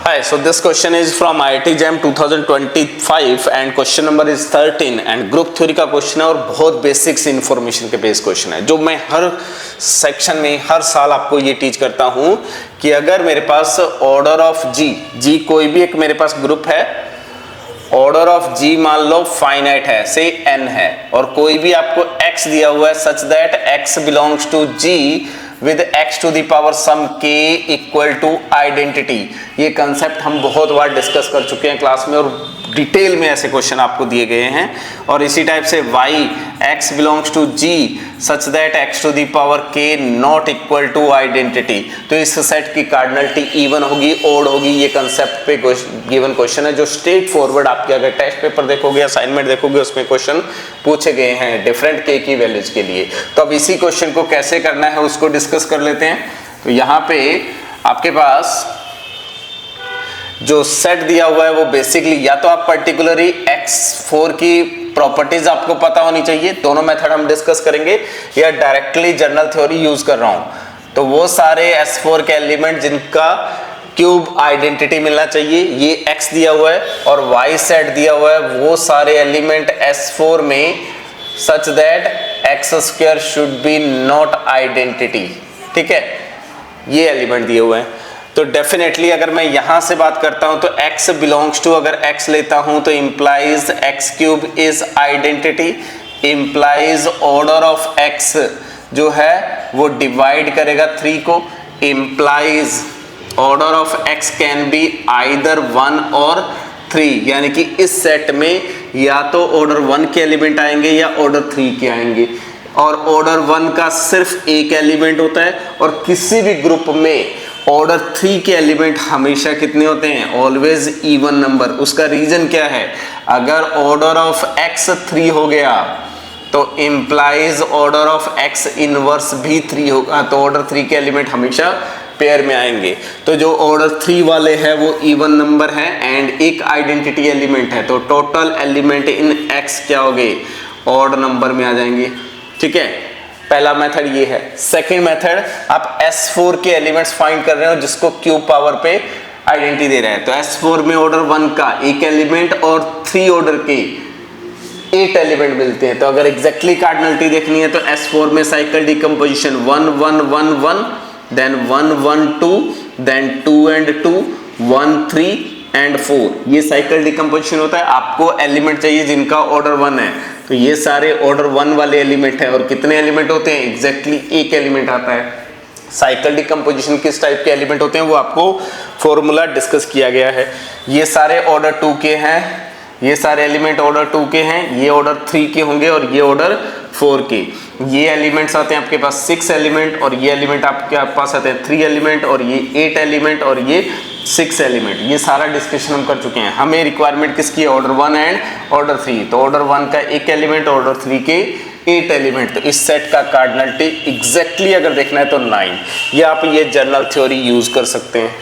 Hi, so this question is from IIT JAM 2025 and question number is 13 and group theory का question है और बहुत basics information के base question है जो मैं हर सेक्शन में हर साल आपको ये टीच करता हूँ कि अगर मेरे पास ऑर्डर ऑफ जी कोई भी एक मेरे पास ग्रुप है, ऑर्डर ऑफ जी मान लो फाइनाइट है, से n है, और कोई भी आपको x दिया हुआ है such that x belongs to g with x to the power sum k equal to identity। ये कंसेप्ट हम बहुत बार डिस्कस कर चुके हैं क्लास में और डिटेल में ऐसे क्वेश्चन आपको दिए गए हैं। और इसी टाइप से y x belongs to g such that x to the power k not equal to identity। तो इस सेट की कार्डिनलिटी इवन होगी, ओड होगी। ये कंसेप्ट पे गिवन क्वेश्चन है जो स्ट्रेट फॉरवर्ड आपके अगर टेस्ट पेपर देखोगे, असाइनमेंट देखोगे, उसमें क्वेश्चन पूछे गए हैं डिफरेंट k की वैल्यूज के लिए। तो अब इसी क्वेश्चन को कैसे करना है उसको डिस्कस कर लेते हैं। तो यहाँ पे आपके पास जो सेट दिया हुआ है वो बेसिकली या तो आप पर्टिकुलरली x4 की प्रॉपर्टीज आपको पता होनी चाहिए, दोनों मेथड हम डिस्कस करेंगे, या डायरेक्टली जनरल थ्योरी यूज कर रहा हूं। तो वो सारे S4 के एलिमेंट जिनका क्यूब आइडेंटिटी मिलना चाहिए, ये x दिया हुआ है, और y सेट दिया हुआ है वो सारे एलिमेंट S4 में सच that x square should be not identity. ठीक है, ये एलिमेंट दिए हुए हैं। तो डेफिनेटली अगर मैं यहां से बात करता हूं तो x बिलोंग्स टू, अगर x लेता हूं तो implies x cube is identity, implies order of x जो है वो डिवाइड करेगा 3 को, implies order of x can be either 1 और 3, यानी कि इस सेट में या तो ऑर्डर 1 के एलिमेंट आएंगे या ऑर्डर 3 के आएंगे, और ऑर्डर 1 का सिर्फ एक एलिमेंट होता है, और किसी भी ग्रुप में ऑर्डर 3 के एलिमेंट हमेशा कितने होते हैं, ऑलवेज इवन नंबर। उसका रीजन क्या है, अगर ऑर्डर ऑफ x 3 हो गया तो implies order of x inverse भी 3 होगा, तो ऑर्डर 3 के एलिमेंट हमेशा पेयर में आएंगे। तो जो ऑर्डर 3 वाले हैं वो इवन नंबर है एंड एक आइडेंटिटी एलिमेंट है, तो टोटल एलिमेंट इन x क्या हो गए, ऑड नंबर में आ जाएंगे। ठीक है, पहला मेथड ये है। सेकंड मेथड, आप S4 के एलिमेंट्स फाइंड कर रहे हो जिसको क्यूब पावर पे आइडेंटिटी दे रहे हैं। तो S4 में ऑर्डर 1 का एक एलिमेंट और 3 ऑर्डर के 8 एलिमेंट मिलते हैं। तो अगर एग्जैक्टली कार्डिनलिटी देखनी है तो S4 में cycle decomposition 1 1 1 1, then 1 1 2, then 2 and 2, 1 3 and 4, ये साइकिल डिकम्पोजिशन होता है। आपको एलिमेंट चाहिए जिनका ऑर्डर 1 है, तो ये सारे ऑर्डर 1 वाले एलिमेंट हैं। और कितने एलिमेंट होते हैं, एग्जैक्टली एक एलिमेंट आता है। साइकिल डिकम्पोजिशन किस टाइप के एलिमेंट होते हैं वो आपको फॉर्मूला डिस्कस किया गया है। ये सारे ऑर्डर 2 के हैं, ये सारे एलिमेंट ऑर्डर 2 के हैं, ये ऑर्डर 3 के होंगे और ये ऑर्डर 4 के। ये एलिमेंट्स आते हैं आपके पास 6 एलिमेंट, और ये एलिमेंट आपके पास आते हैं 3 एलिमेंट, और ये 8 एलिमेंट, और ये 6 एलिमेंट। ये सारा डिस्कशन हम कर चुके हैं। हमें रिक्वायरमेंट किसकी है, ऑर्डर 1 एंड ऑर्डर 3। तो ऑर्डर 1 का एक एलिमेंट, ऑर्डर 3 के 8 एलिमेंट। तो इस सेट का कार्डिनलिटी एग्जैक्टली अगर देखना है तो 9। ये आप ये जनरल थ्योरी यूज कर सकते हैं।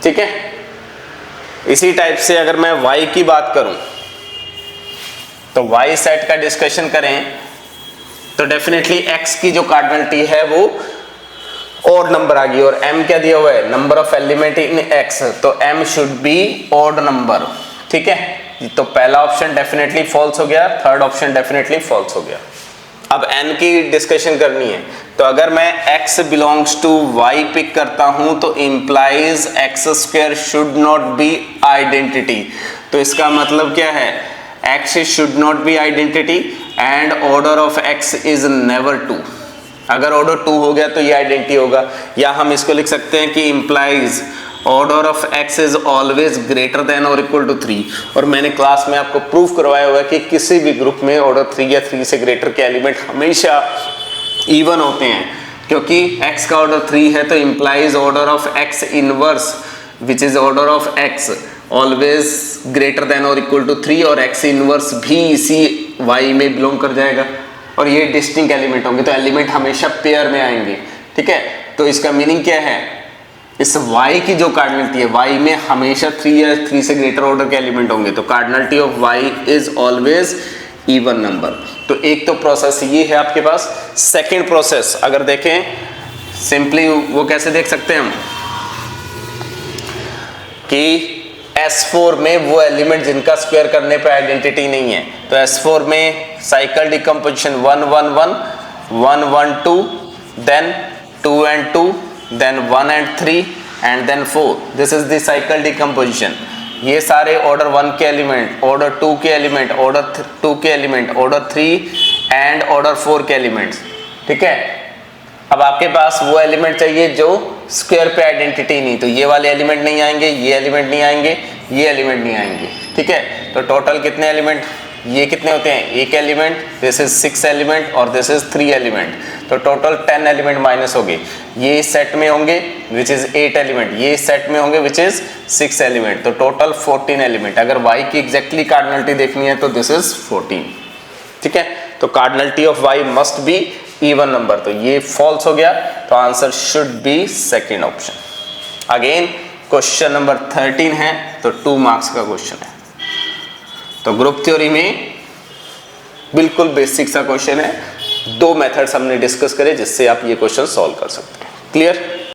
ठीक है, इसी टाइप से अगर मैं y की बात करूं तो y सेट का डिस्कशन करें तो डेफिनेटली x की जो कार्डिनलिटी है वो ऑड नंबर आ गई, और m क्या दिया हुआ है, number of element in x, तो m should be odd number. ठीक है, तो पहला ऑप्शन डेफिनेटली फॉल्स हो गया, थर्ड ऑप्शन डेफिनेटली फॉल्स हो गया। अब n की डिस्कशन करनी है, तो अगर मैं x belongs to y pick करता हूं तो implies x square should not be identity. तो इसका मतलब क्या है, x should not be identity and order of x is never 2। अगर ऑर्डर 2 हो गया तो ये आइडेंटिटी होगा, या हम इसको लिख सकते हैं कि implies order of x is always greater than और इक्वल टू 3। और मैंने क्लास में आपको प्रूफ करवाया हुआ है कि किसी भी ग्रुप में ऑर्डर 3 या 3 से ग्रेटर के एलिमेंट हमेशा इवन होते हैं, क्योंकि x का ऑर्डर 3 है तो implies order of x inverse which is order of x always greater than और इक्वल टू 3, और x इनवर्स भी इसी y में बिलोंग कर जाएगा, और ये डिस्टिंक्ट एलिमेंट होंगे, तो एलिमेंट हमेशा पेयर में आएंगे। ठीक है, तो इसका मीनिंग क्या है, इस y की जो कार्डिनलिटी है, y में हमेशा 3 या 3 से ग्रेटर ऑर्डर के एलिमेंट होंगे, तो cardinality of y is always even number. तो एक तो प्रोसेस ये है आपके पास। सेकंड प्रोसेस अगर देखें सिंपली वो कैसे देख सकते हैं हम, कि S4 में वो एलिमेंट जिनका स्क्वायर करने पे आइडेंटिटी नहीं है, तो S4 में cycle decomposition 1 1 1 1 1 2 then 2 and 2 then 1 and 3 and then 4. This is the cycle decomposition. ये सारे ऑर्डर 1 के एलिमेंट, ऑर्डर 2 के एलिमेंट, ऑर्डर 2 के एलिमेंट, ऑर्डर 3 एंड ऑर्डर 4 के एलिमेंट्स. ठीक है, अब आपके पास वो एलिमेंट चाहिए जो स्क्वायर पे आइडेंटिटी नहीं, तो ये वाले एलिमेंट नहीं आएंगे, ये एलिमेंट नहीं आएंगे, ये एलिमेंट नहीं आएंगे. ठीक है, तो टोटल कितने एलिमेंट, ये कितने होते हैं, एक एलिमेंट, दिस इज 6 एलिमेंट और दिस इज 3 एलिमेंट, तो टोटल 10 एलिमेंट माइनस हो गए. ये सेट में होंगे विच इज 8 एलिमेंट, ये सेट में होंगे विच इज 6 एलिमेंट, तो टोटल 14 एलिमेंट. अगर y की एग्जैक्टली कार्डिनलिटी देखनी है तो दिस इज 14. ठीक है, तो cardinality of y must be even number, तो ये फॉल्स हो गया, तो answer should be second option. Again question number 13 है, तो 2 मार्क्स का क्वेश्चन है. तो ग्रुप थ्योरी में बिल्कुल बेसिक सा क्वेश्चन है. 2 मेथड्स हमने डिस्कस करे जिससे आप ये क्वेश्चन सॉल्व कर सकते हैं. क्लियर?